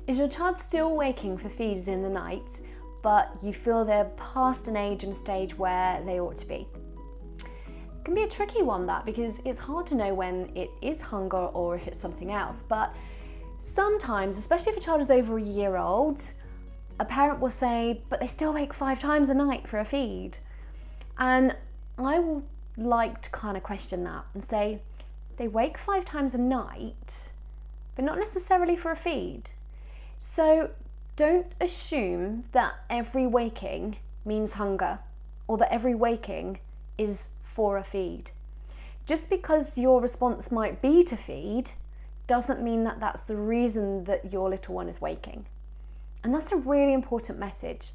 Is your child still waking for feeds in the night, but you feel they're past an age and stage where they ought to be? It can be a tricky one, that, because it's hard to know when it is hunger or if it's something else. But sometimes, especially if a child is over a year old, a parent will say, but they still wake 5 times a night for a feed. And I would like to kind of question that and say, they wake 5 times a night, but not necessarily for a feed. So don't assume that every waking means hunger, or that every waking is for a feed. Just because your response might be to feed doesn't mean that that's the reason that your little one is waking. And that's a really important message.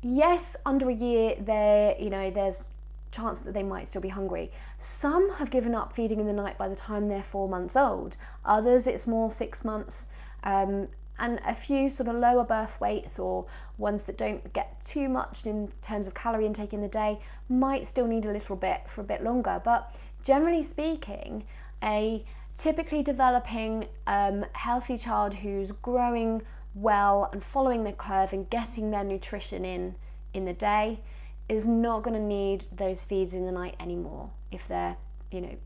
Yes, under a year, there's chance that they might still be hungry. Some have given up feeding in the night by the time they're 4 months old. Others, it's more 6 months. And a few sort of lower birth weights, or ones that don't get too much in terms of calorie intake in the day, might still need a little bit for a bit longer. But generally speaking, a typically developing healthy child who's growing well and following their curve and getting their nutrition in the day is not going to need those feeds in the night anymore. If they're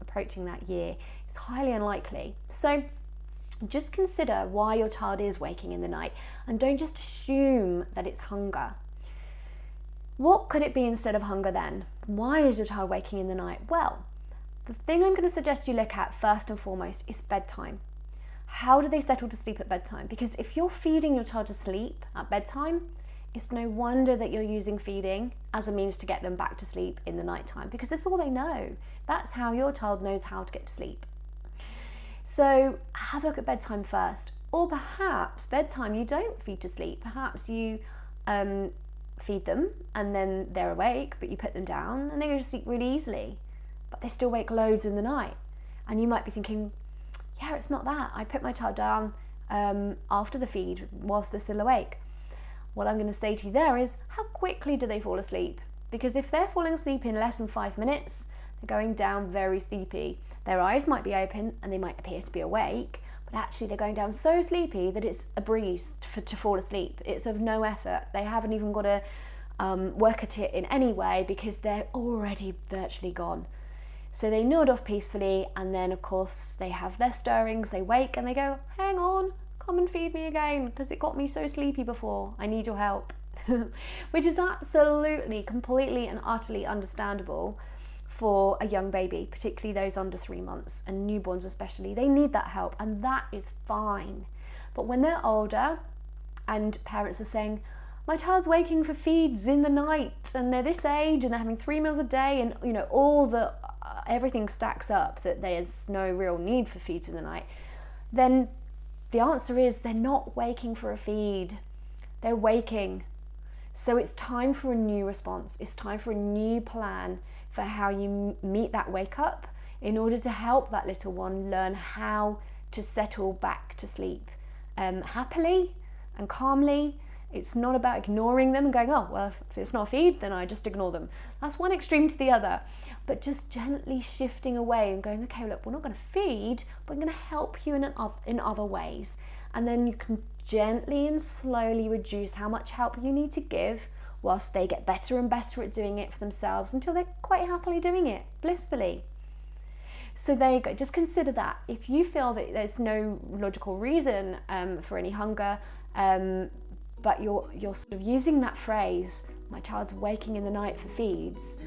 approaching that year, it's highly unlikely. So just consider why your child is waking in the night, and don't just assume that it's hunger. What could it be instead of hunger then? Why is your child waking in the night? Well, the thing I'm going to suggest you look at first and foremost is bedtime. How do they settle to sleep at bedtime? Because if you're feeding your child to sleep at bedtime, it's no wonder that you're using feeding as a means to get them back to sleep in the nighttime, because it's all they know. That's how your child knows how to get to sleep. So have a look at bedtime first. Or perhaps bedtime you don't feed to sleep. Perhaps you feed them and then they're awake, but you put them down and they go to sleep really easily, but they still wake loads in the night. And you might be thinking, yeah, it's not that. I put my child down after the feed whilst they're still awake. What I'm going to say to you there is, how quickly do they fall asleep? Because if they're falling asleep in less than 5 minutes, they're going down very sleepy. Their eyes might be open and they might appear to be awake, but actually they're going down so sleepy that it's a breeze to fall asleep. It's of no effort. They haven't even got to work at it in any way, because they're already virtually gone. So they nod off peacefully, and then of course they have their stirrings, they wake and they go, hang on, come and feed me again, because it got me so sleepy before. I need your help. Which is absolutely, completely and utterly understandable for a young baby, particularly those under 3 months, and newborns especially. They need that help, and that is fine. But when they're older and parents are saying, my child's waking for feeds in the night and they're this age and they're having 3 meals a day, and everything stacks up that there's no real need for feeds in the night, then the answer is they're not waking for a feed. They're waking. So it's time for a new response. It's time for a new plan for how you meet that wake up in order to help that little one learn how to settle back to sleep happily and calmly. It's not about ignoring them and going, oh, well, if it's not a feed, then I just ignore them. That's one extreme to the other. But just gently shifting away and going, okay, look, we're not going to feed, but we're going to help you in other ways. And then you can gently and slowly reduce how much help you need to give, whilst they get better and better at doing it for themselves until they're quite happily doing it, blissfully. So there you go, just consider that. If you feel that there's no logical reason for any hunger, but you're sort of using that phrase, my child's waking in the night for feeds,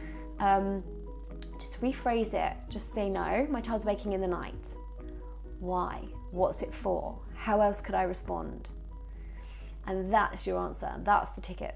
just rephrase it. Just say, no, my child's waking in the night. Why? What's it for? How else could I respond? And that's your answer. That's the ticket.